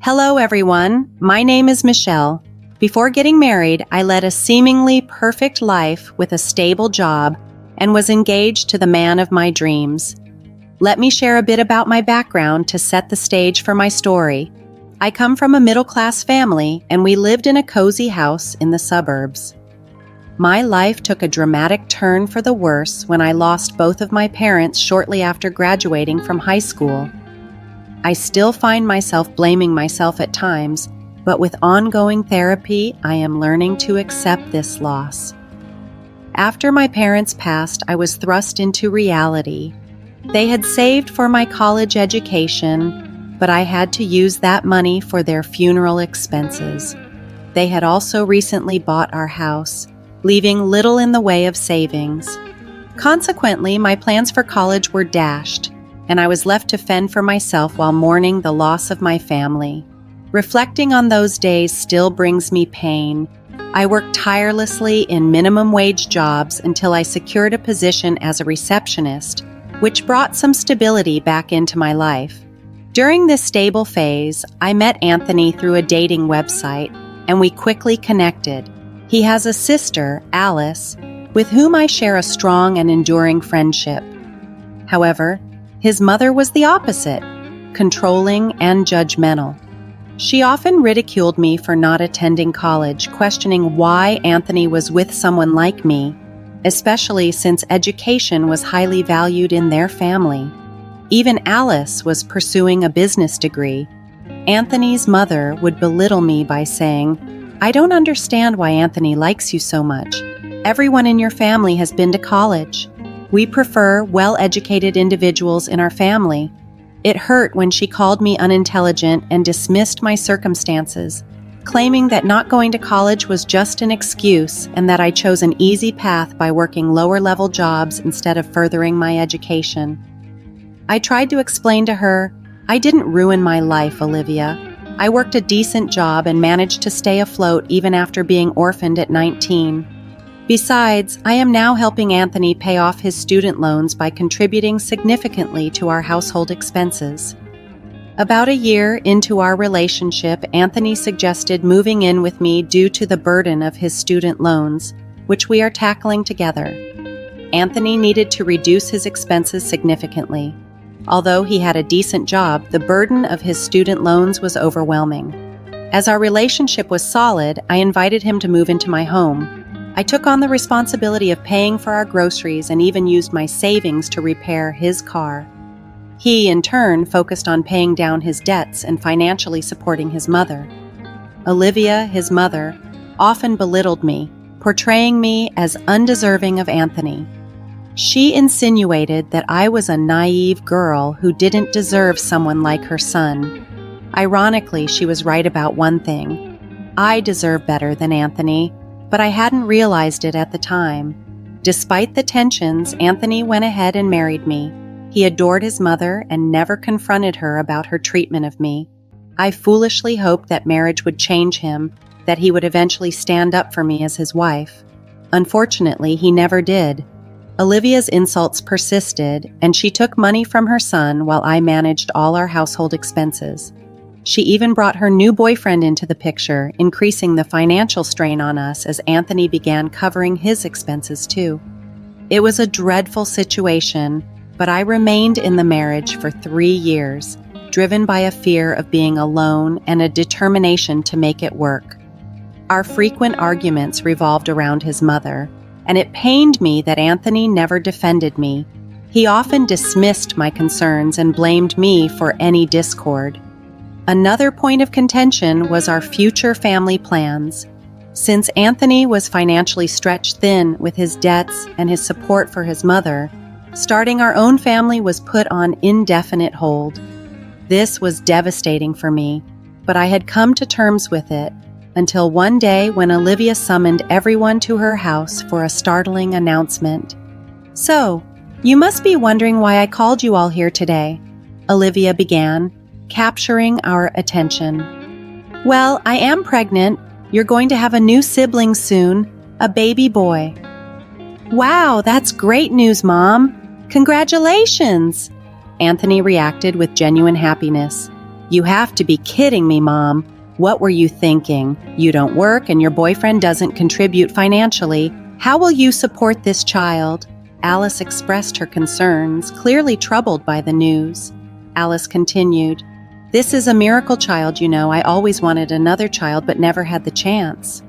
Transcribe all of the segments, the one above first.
Hello, everyone. My name is Michelle. Before getting married, I led a seemingly perfect life with a stable job and was engaged to the man of my dreams. Let me share a bit about my background to set the stage for my story. I come from a middle-class family, and we lived in a cozy house in the suburbs. My life took a dramatic turn for the worse when I lost both of my parents shortly after graduating from high school. I still find myself blaming myself at times, but with ongoing therapy, I am learning to accept this loss. After my parents passed, I was thrust into reality. They had saved for my college education, but I had to use that money for their funeral expenses. They had also recently bought our house, leaving little in the way of savings. Consequently, my plans for college were dashed, and I was left to fend for myself while mourning the loss of my family. Reflecting on those days still brings me pain. I worked tirelessly in minimum wage jobs until I secured a position as a receptionist, which brought some stability back into my life. During this stable phase, I met Anthony through a dating website, and we quickly connected. He has a sister, Alice, with whom I share a strong and enduring friendship. However, his mother was the opposite, controlling and judgmental. She often ridiculed me for not attending college, questioning why Anthony was with someone like me, especially since education was highly valued in their family. Even Alice was pursuing a business degree. Anthony's mother would belittle me by saying, "I don't understand why Anthony likes you so much. Everyone in your family has been to college. We prefer well-educated individuals in our family." It hurt when she called me unintelligent and dismissed my circumstances, claiming that not going to college was just an excuse and that I chose an easy path by working lower-level jobs instead of furthering my education. I tried to explain to her, "I didn't ruin my life, Olivia. I worked a decent job and managed to stay afloat even after being orphaned at 19. Besides, I am now helping Anthony pay off his student loans by contributing significantly to our household expenses." About a year into our relationship, Anthony suggested moving in with me due to the burden of his student loans, which we are tackling together. Anthony needed to reduce his expenses significantly. Although he had a decent job, the burden of his student loans was overwhelming. As our relationship was solid, I invited him to move into my home. I took on the responsibility of paying for our groceries and even used my savings to repair his car. He, in turn, focused on paying down his debts and financially supporting his mother. Olivia, his mother, often belittled me, portraying me as undeserving of Anthony. She insinuated that I was a naive girl who didn't deserve someone like her son. Ironically, she was right about one thing. I deserve better than Anthony, but I hadn't realized it at the time. Despite the tensions, Anthony went ahead and married me. He adored his mother and never confronted her about her treatment of me. I foolishly hoped that marriage would change him, that he would eventually stand up for me as his wife. Unfortunately, he never did. Olivia's insults persisted, and she took money from her son while I managed all our household expenses. She even brought her new boyfriend into the picture, increasing the financial strain on us as Anthony began covering his expenses too. It was a dreadful situation, but I remained in the marriage for 3 years, driven by a fear of being alone and a determination to make it work. Our frequent arguments revolved around his mother, and it pained me that Anthony never defended me. He often dismissed my concerns and blamed me for any discord. Another point of contention was our future family plans. Since Anthony was financially stretched thin with his debts and his support for his mother, starting our own family was put on indefinite hold. This was devastating for me, but I had come to terms with it until one day when Olivia summoned everyone to her house for a startling announcement. "So, you must be wondering why I called you all here today," Olivia began, capturing our attention. "Well, I am pregnant. You're going to have a new sibling soon, a baby boy." "Wow, that's great news, Mom. Congratulations!" Anthony reacted with genuine happiness. You have to be kidding me, Mom. What were you thinking? You don't work and your boyfriend doesn't contribute financially. How will you support this child? Alice expressed her concerns, clearly troubled by the news. Alice continued, "This is a miracle child, you know. I always wanted another child but never had the chance."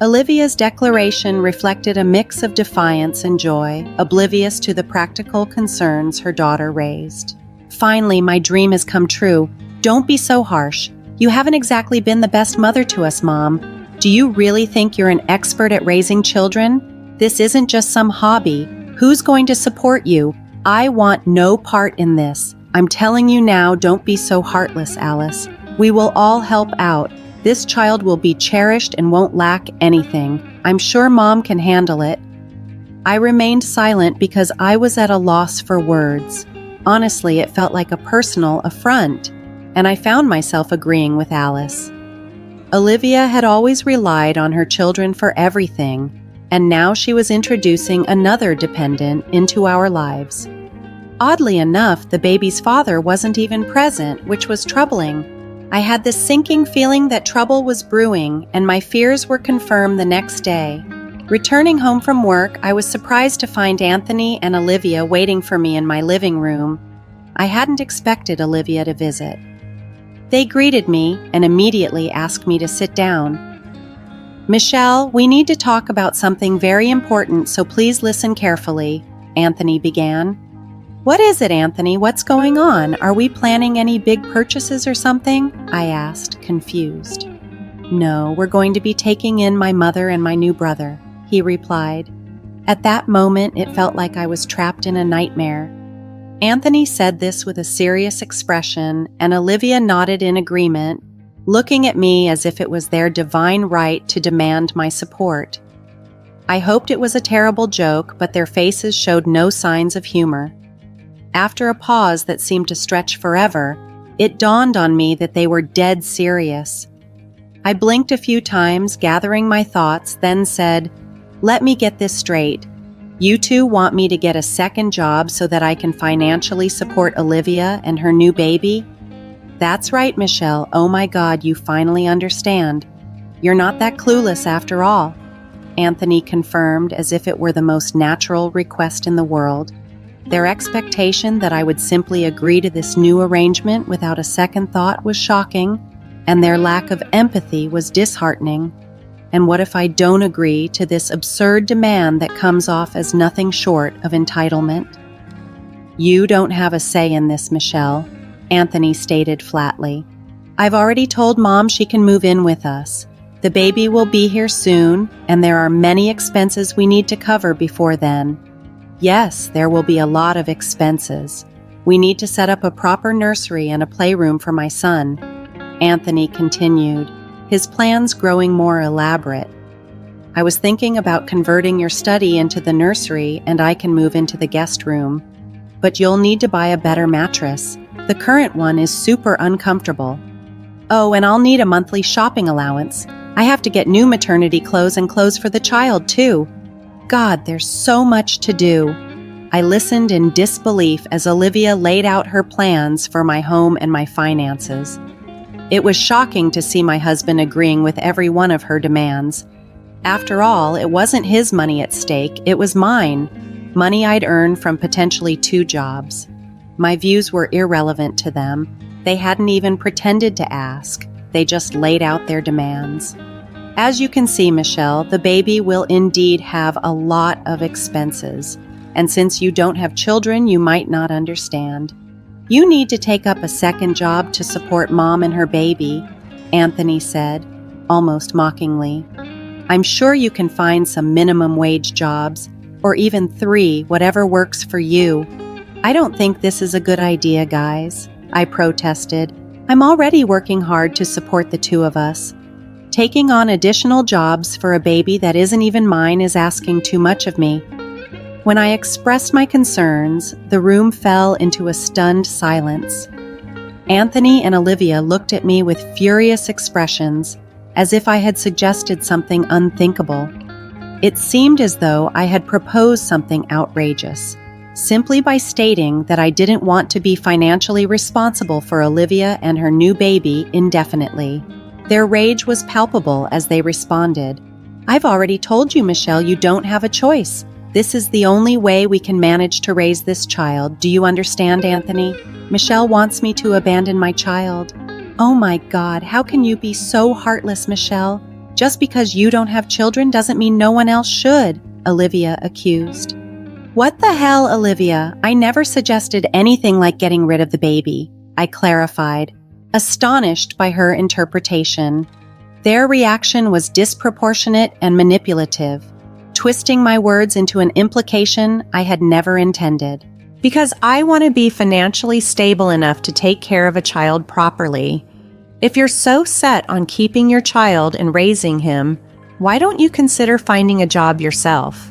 Olivia's declaration reflected a mix of defiance and joy, oblivious to the practical concerns her daughter raised. "Finally, my dream has come true. Don't be so harsh. You haven't exactly been the best mother to us, Mom. Do you really think you're an expert at raising children? This isn't just some hobby. Who's going to support you? I want no part in this. I'm telling you now, don't be so heartless, Alice. We will all help out. This child will be cherished and won't lack anything. I'm sure Mom can handle it." I remained silent because I was at a loss for words. Honestly, it felt like a personal affront, and I found myself agreeing with Alice. Olivia had always relied on her children for everything, and now she was introducing another dependent into our lives. Oddly enough, the baby's father wasn't even present, which was troubling. I had this sinking feeling that trouble was brewing, and my fears were confirmed the next day. Returning home from work, I was surprised to find Anthony and Olivia waiting for me in my living room. I hadn't expected Olivia to visit. They greeted me and immediately asked me to sit down. "Michelle, we need to talk about something very important, so please listen carefully," Anthony began. "What is it, Anthony? What's going on? Are we planning any big purchases or something?" I asked, confused. "No, we're going to be taking in my mother and my new brother," he replied. At that moment, it felt like I was trapped in a nightmare. Anthony said this with a serious expression, and Olivia nodded in agreement, looking at me as if it was their divine right to demand my support. I hoped it was a terrible joke, but their faces showed no signs of humor. After a pause that seemed to stretch forever, it dawned on me that they were dead serious. I blinked a few times, gathering my thoughts, then said, "Let me get this straight. You two want me to get a second job so that I can financially support Olivia and her new baby?" "That's right, Michelle. Oh my God, you finally understand. You're not that clueless after all," Anthony confirmed as if it were the most natural request in the world. Their expectation that I would simply agree to this new arrangement without a second thought was shocking, and their lack of empathy was disheartening. And what if I don't agree to this absurd demand that comes off as nothing short of entitlement? "You don't have a say in this, Michelle," Anthony stated flatly. "I've already told Mom she can move in with us. The baby will be here soon, and there are many expenses we need to cover before then. Yes, there will be a lot of expenses. We need to set up a proper nursery and a playroom for my son," Anthony continued, his plans growing more elaborate. "I was thinking about converting your study into the nursery, and I can move into the guest room. But you'll need to buy a better mattress. The current one is super uncomfortable. Oh, and I'll need a monthly shopping allowance. I have to get new maternity clothes and clothes for the child, too. God, there's so much to do." I listened in disbelief as Olivia laid out her plans for my home and my finances. It was shocking to see my husband agreeing with every one of her demands. After all, it wasn't his money at stake, it was mine, money I'd earned from potentially 2 jobs. My views were irrelevant to them. They hadn't even pretended to ask. They just laid out their demands. As you can see, Michelle, the baby will indeed have a lot of expenses. And since you don't have children, you might not understand. You need to take up a second job to support Mom and her baby, Anthony said, almost mockingly. I'm sure you can find some minimum wage jobs, or even 3, whatever works for you. I don't think this is a good idea, guys, I protested. I'm already working hard to support the 2 of us. Taking on additional jobs for a baby that isn't even mine is asking too much of me. When I expressed my concerns, the room fell into a stunned silence. Anthony and Olivia looked at me with furious expressions, as if I had suggested something unthinkable. It seemed as though I had proposed something outrageous. simply by stating that I didn't want to be financially responsible for Olivia and her new baby indefinitely. Their rage was palpable as they responded. "I've already told you, Michelle, you don't have a choice. This is the only way we can manage to raise this child. Do you understand, Anthony? Michelle wants me to abandon my child." "Oh my God, how can you be so heartless, Michelle? Just because you don't have children doesn't mean no one else should," Olivia accused. "What the hell, Olivia? I never suggested anything like getting rid of the baby," I clarified, astonished by her interpretation. Their reaction was disproportionate and manipulative, twisting my words into an implication I had never intended. "Because I want to be financially stable enough to take care of a child properly. If you're so set on keeping your child and raising him, why don't you consider finding a job yourself?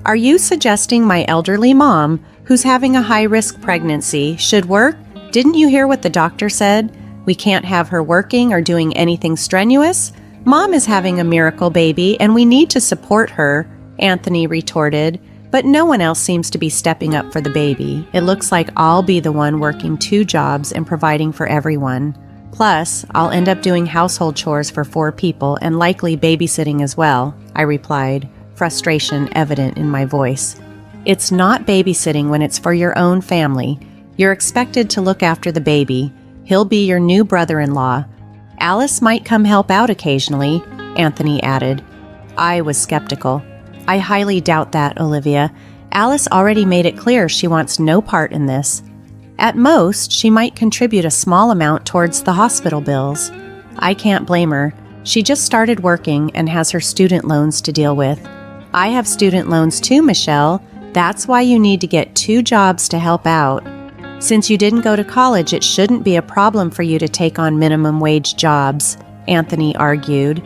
Are you suggesting my elderly mom, who's having a high-risk pregnancy, should work? Didn't you hear what the doctor said? We can't have her working or doing anything strenuous? Mom is having a miracle baby and we need to support her," Anthony retorted, but no one else seems to be stepping up for the baby. It looks like I'll be the one working 2 jobs and providing for everyone. Plus, I'll end up doing household chores for 4 people and likely babysitting as well, I replied, frustration evident in my voice. "It's not babysitting when it's for your own family. You're expected to look after the baby. He'll be your new brother-in-law. Alice might come help out occasionally," Anthony added. I was skeptical. "I highly doubt that, Olivia. Alice already made it clear she wants no part in this. At most, she might contribute a small amount towards the hospital bills. I can't blame her. She just started working and has her student loans to deal with. I have student loans too, Michelle. That's why you need to get 2 jobs to help out. Since you didn't go to college, it shouldn't be a problem for you to take on minimum wage jobs," Anthony argued.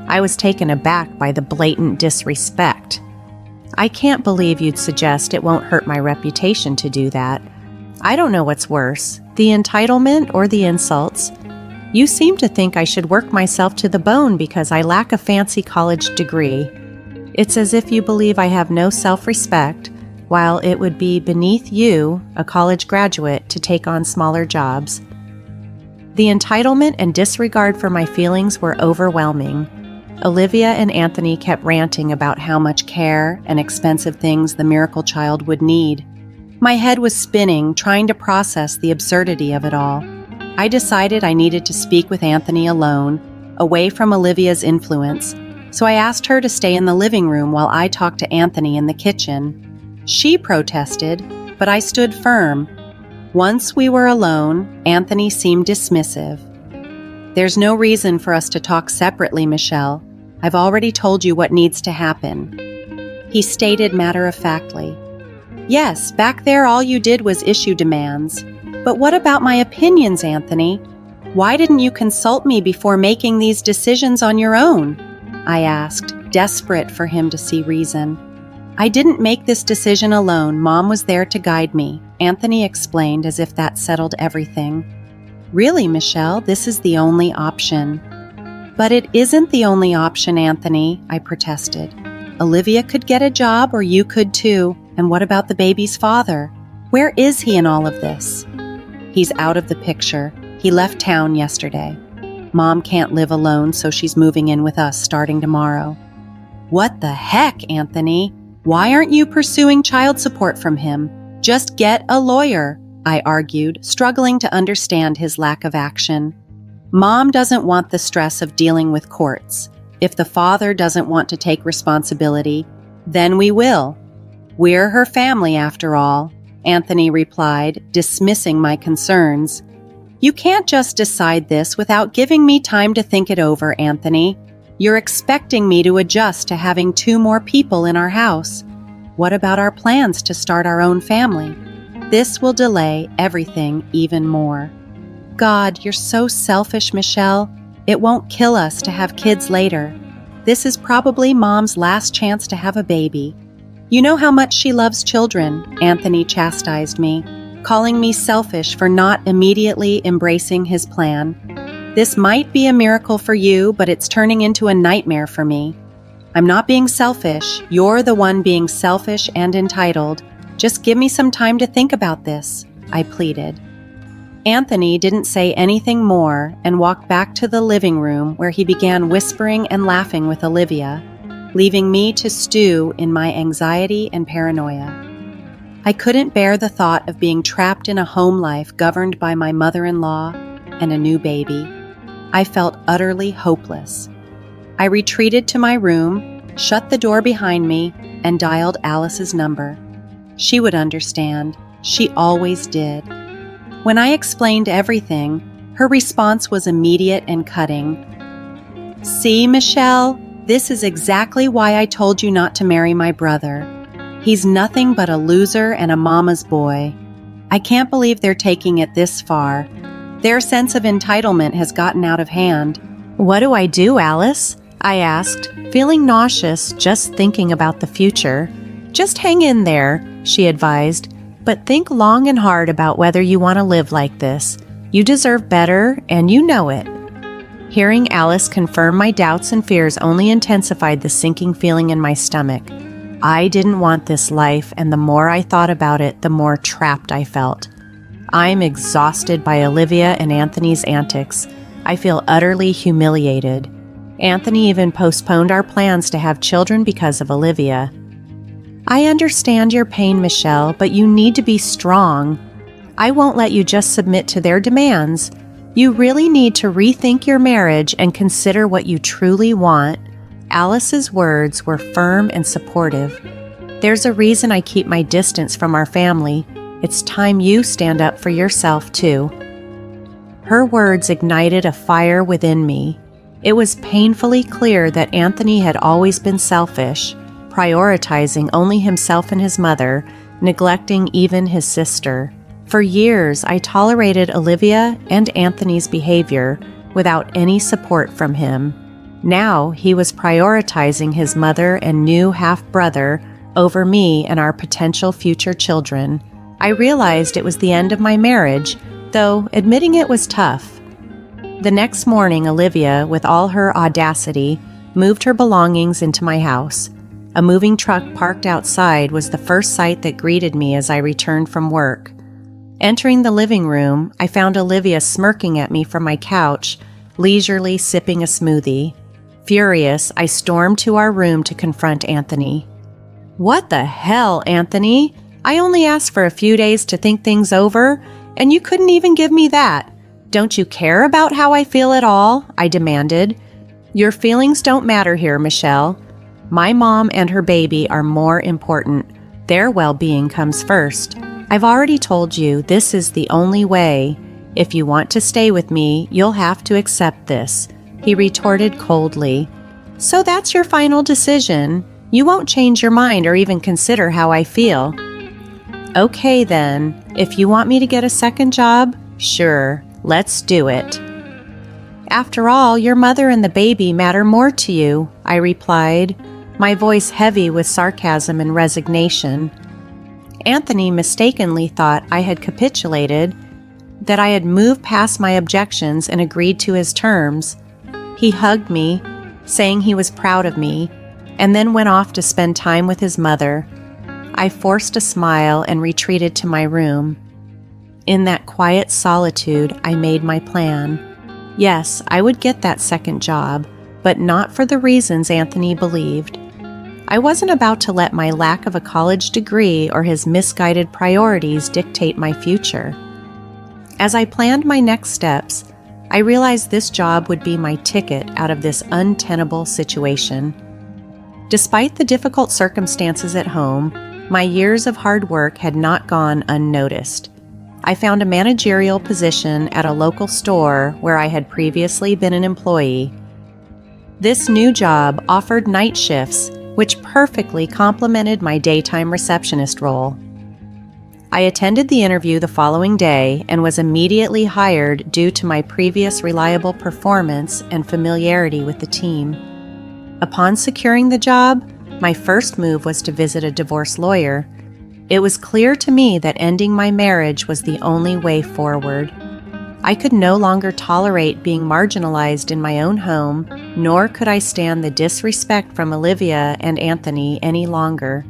I was taken aback by the blatant disrespect. "I can't believe you'd suggest it won't hurt my reputation to do that. I don't know what's worse, the entitlement or the insults. You seem to think I should work myself to the bone because I lack a fancy college degree. It's as if you believe I have no self-respect, while it would be beneath you, a college graduate, to take on smaller jobs." The entitlement and disregard for my feelings were overwhelming. Olivia and Anthony kept ranting about how much care and expensive things the miracle child would need. My head was spinning, trying to process the absurdity of it all. I decided I needed to speak with Anthony alone, away from Olivia's influence, so I asked her to stay in the living room while I talked to Anthony in the kitchen. She protested, but I stood firm. Once we were alone, Anthony seemed dismissive. "There's no reason for us to talk separately, Michelle. I've already told you what needs to happen," he stated matter-of-factly. "Yes, back there all you did was issue demands. But what about my opinions, Anthony? Why didn't you consult me before making these decisions on your own?" I asked, desperate for him to see reason. "I didn't make this decision alone. Mom was there to guide me," Anthony explained as if that settled everything. "Really, Michelle, this is the only option." "But it isn't the only option, Anthony," I protested. "Olivia could get a job or you could too. And what about the baby's father? Where is he in all of this?" "He's out of the picture. He left town yesterday. Mom can't live alone, so she's moving in with us starting tomorrow." "What the heck, Anthony? Why aren't you pursuing child support from him? Just get a lawyer," I argued, struggling to understand his lack of action. "Mom doesn't want the stress of dealing with courts. If the father doesn't want to take responsibility, then we will. We're her family after all," Anthony replied, dismissing my concerns. "You can't just decide this without giving me time to think it over, Anthony. You're expecting me to adjust to having 2 more people in our house. What about our plans to start our own family? This will delay everything even more." "God, you're so selfish, Michelle. It won't kill us to have kids later. This is probably Mom's last chance to have a baby. You know how much she loves children," Anthony chastised me, calling me selfish for not immediately embracing his plan. "This might be a miracle for you, but it's turning into a nightmare for me. I'm not being selfish. You're the one being selfish and entitled. Just give me some time to think about this, I pleaded. Anthony didn't say anything more and walked back to the living room where he began whispering and laughing with Olivia, leaving me to stew in my anxiety and paranoia. I couldn't bear the thought of being trapped in a home life governed by my mother-in-law and a new baby. I felt utterly hopeless. I retreated to my room, shut the door behind me, and dialed Alice's number. She would understand. She always did. When I explained everything, her response was immediate and cutting. "See, Michelle, this is exactly why I told you not to marry my brother. He's nothing but a loser and a mama's boy. I can't believe they're taking it this far. Their sense of entitlement has gotten out of hand." "What do I do, Alice?" I asked, feeling nauseous just thinking about the future. "Just hang in there," she advised. "But think long and hard about whether you want to live like this. You deserve better, and you know it." Hearing Alice confirm my doubts and fears only intensified the sinking feeling in my stomach. I didn't want this life, and the more I thought about it, the more trapped I felt. I'm exhausted by Olivia and Anthony's antics. I feel utterly humiliated. Anthony even postponed our plans to have children because of Olivia. "I understand your pain, Michelle, but you need to be strong. I won't let you just submit to their demands. You really need to rethink your marriage and consider what you truly want." Alice's words were firm and supportive. "There's a reason I keep my distance from our family. It's time you stand up for yourself, too." Her words ignited a fire within me. It was painfully clear that Anthony had always been selfish, prioritizing only himself and his mother, neglecting even his sister. For years, I tolerated Olivia and Anthony's behavior without any support from him. Now, he was prioritizing his mother and new half-brother over me and our potential future children. I realized it was the end of my marriage, though admitting it was tough. The next morning, Olivia, with all her audacity, moved her belongings into my house. A moving truck parked outside was the first sight that greeted me as I returned from work. Entering the living room, I found Olivia smirking at me from my couch, leisurely sipping a smoothie. Furious, I stormed to our room to confront Anthony. "What the hell, Anthony? I only asked for a few days to think things over, and you couldn't even give me that. Don't you care about how I feel at all?" I demanded. "Your feelings don't matter here, Michelle. My mom and her baby are more important. Their well-being comes first. I've already told you this is the only way. If you want to stay with me, you'll have to accept this," he retorted coldly. "So that's your final decision? You won't change your mind or even consider how I feel?" "Okay then, if you want me to get a second job, sure, let's do it." "After all, your mother and the baby matter more to you," I replied, my voice heavy with sarcasm and resignation. Anthony mistakenly thought I had capitulated, that I had moved past my objections and agreed to his terms. He hugged me, saying he was proud of me, and then went off to spend time with his mother. I forced a smile and retreated to my room. In that quiet solitude, I made my plan. Yes, I would get that second job, but not for the reasons Anthony believed. I wasn't about to let my lack of a college degree or his misguided priorities dictate my future. As I planned my next steps, I realized this job would be my ticket out of this untenable situation. Despite the difficult circumstances at home, my years of hard work had not gone unnoticed. I found a managerial position at a local store where I had previously been an employee. This new job offered night shifts, which perfectly complemented my daytime receptionist role. I attended the interview the following day and was immediately hired due to my previous reliable performance and familiarity with the team. Upon securing the job, my first move was to visit a divorce lawyer. It was clear to me that ending my marriage was the only way forward. I could no longer tolerate being marginalized in my own home, nor could I stand the disrespect from Olivia and Anthony any longer.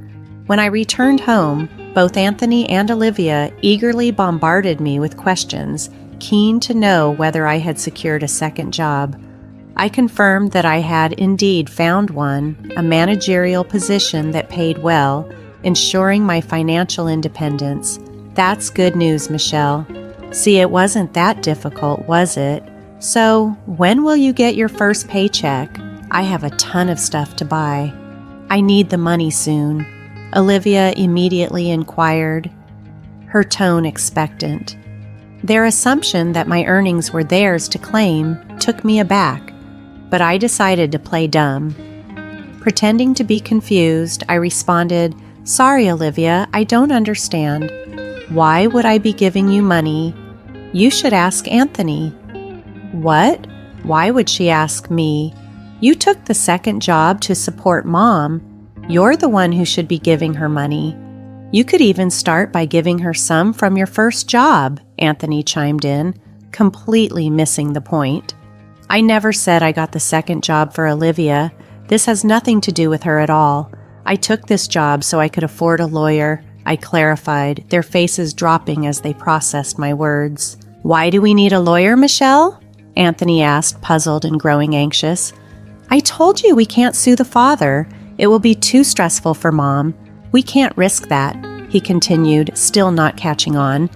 When I returned home, Both Anthony and Olivia eagerly bombarded me with questions, keen to know whether I had secured a second job. I confirmed that I had indeed found one, a managerial position that paid well, ensuring my financial independence. That's good news, Michelle. See, it wasn't that difficult, was it? So, when will you get your first paycheck? I have a ton of stuff to buy. I need the money soon, Olivia immediately inquired, her tone expectant. Their assumption that my earnings were theirs to claim took me aback, but I decided to play dumb. Pretending to be confused, I responded, "Sorry, Olivia, I don't understand. Why would I be giving you money? You should ask Anthony." "What? Why would she ask me? You took the second job to support Mom. You're the one who should be giving her money. You could even start by giving her some from your first job," Anthony chimed in, completely missing the point. "I never said I got the second job for Olivia. This has nothing to do with her at all. I took this job so I could afford a lawyer," I clarified, their faces dropping as they processed my words. "Why do we need a lawyer, Michelle?" Anthony asked, puzzled and growing anxious. "I told you we can't sue the father. It will be too stressful for Mom. We can't risk that," he continued, still not catching on.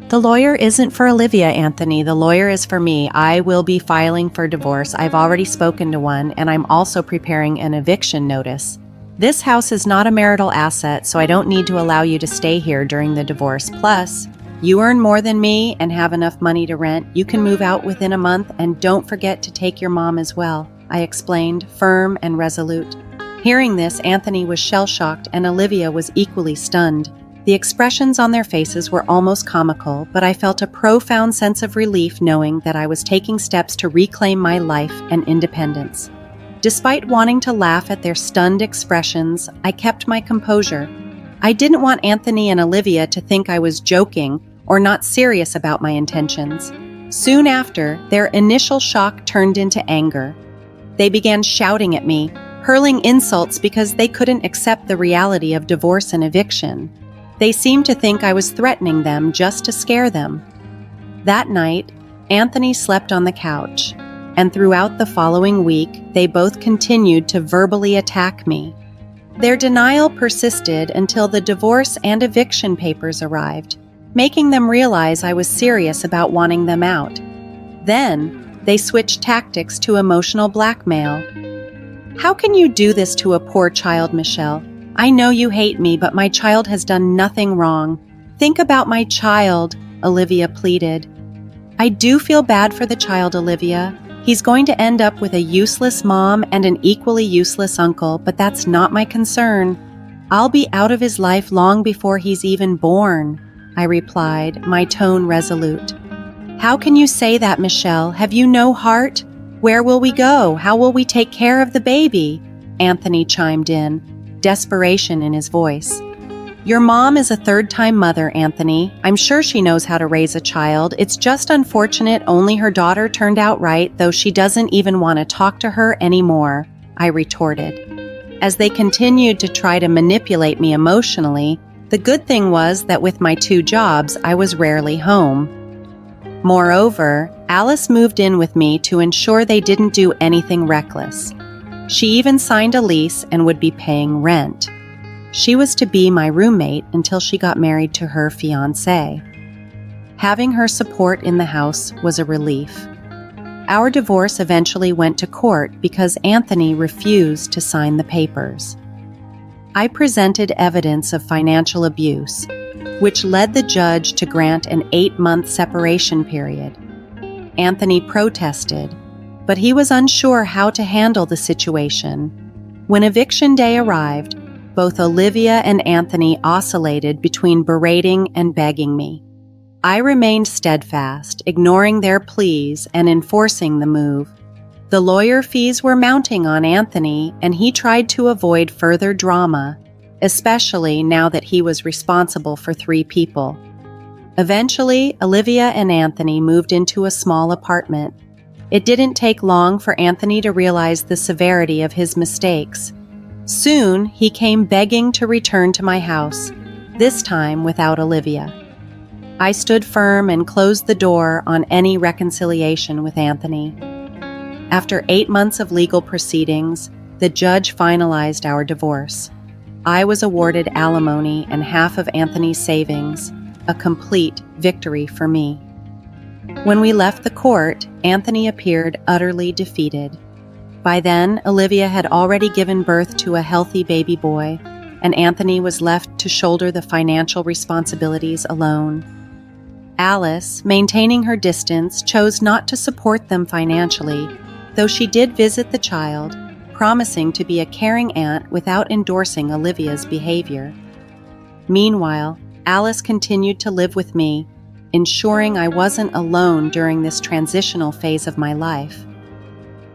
"The lawyer isn't for Olivia, Anthony. The lawyer is for me. I will be filing for divorce. I've already spoken to one, and I'm also preparing an eviction notice. This house is not a marital asset, so I don't need to allow you to stay here during the divorce. Plus, you earn more than me and have enough money to rent. You can move out within a month, and don't forget to take your mom as well," I explained, firm and resolute. Hearing this, Anthony was shell-shocked and Olivia was equally stunned. The expressions on their faces were almost comical, but I felt a profound sense of relief knowing that I was taking steps to reclaim my life and independence. Despite wanting to laugh at their stunned expressions, I kept my composure. I didn't want Anthony and Olivia to think I was joking or not serious about my intentions. Soon after, their initial shock turned into anger. They began shouting at me, hurling insults because they couldn't accept the reality of divorce and eviction. They seemed to think I was threatening them just to scare them. That night, Anthony slept on the couch, and throughout the following week, they both continued to verbally attack me. Their denial persisted until the divorce and eviction papers arrived, making them realize I was serious about wanting them out. Then, they switched tactics to emotional blackmail. "How can you do this to a poor child, Michelle? I know you hate me, but my child has done nothing wrong. Think about my child," Olivia pleaded. "I do feel bad for the child, Olivia. He's going to end up with a useless mom and an equally useless uncle, but that's not my concern. I'll be out of his life long before he's even born," I replied, my tone resolute. "How can you say that, Michelle? Have you no heart? Where will we go? How will we take care of the baby?" Anthony chimed in, desperation in his voice. "Your mom is a third-time mother, Anthony. I'm sure she knows how to raise a child. It's just unfortunate only her daughter turned out right, though she doesn't even want to talk to her anymore," I retorted. As they continued to try to manipulate me emotionally, the good thing was that with my 2 jobs, I was rarely home. Moreover, Alice moved in with me to ensure they didn't do anything reckless. She even signed a lease and would be paying rent. She was to be my roommate until she got married to her fiancé. Having her support in the house was a relief. Our divorce eventually went to court because Anthony refused to sign the papers. I presented evidence of financial abuse, which led the judge to grant an 8-month separation period. Anthony protested, but he was unsure how to handle the situation. When eviction day arrived, both Olivia and Anthony oscillated between berating and begging me. I remained steadfast, ignoring their pleas and enforcing the move. The lawyer fees were mounting on Anthony, and he tried to avoid further drama, especially now that he was responsible for 3 people. Eventually, Olivia and Anthony moved into a small apartment. It didn't take long for Anthony to realize the severity of his mistakes. Soon, he came begging to return to my house. this time without Olivia. I stood firm and closed the door on any reconciliation with Anthony. After 8 months of legal proceedings, the judge finalized our divorce. I was awarded alimony and half of Anthony's savings, a complete victory for me. When we left the court, Anthony appeared utterly defeated. By then, Olivia had already given birth to a healthy baby boy, and Anthony was left to shoulder the financial responsibilities alone. Alice, maintaining her distance, chose not to support them financially, though she did visit the child, promising to be a caring aunt without endorsing Olivia's behavior. Meanwhile, Alice continued to live with me, ensuring I wasn't alone during this transitional phase of my life.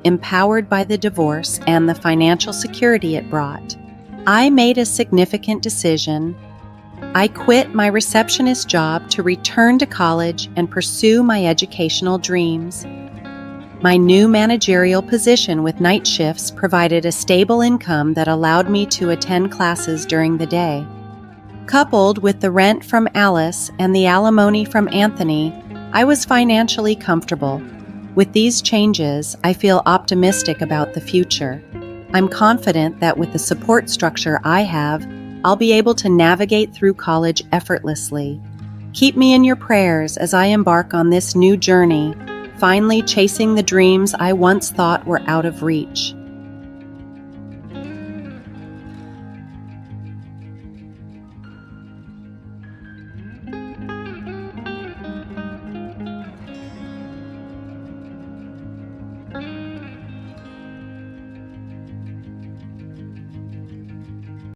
Empowered by the divorce and the financial security it brought, I made a significant decision. I quit my receptionist job to return to college and pursue my educational dreams. My new managerial position with night shifts provided a stable income that allowed me to attend classes during the day. Coupled with the rent from Alice and the alimony from Anthony, I was financially comfortable. With these changes, I feel optimistic about the future. I'm confident that with the support structure I have, I'll be able to navigate through college effortlessly. Keep me in your prayers as I embark on this new journey, finally chasing the dreams I once thought were out of reach.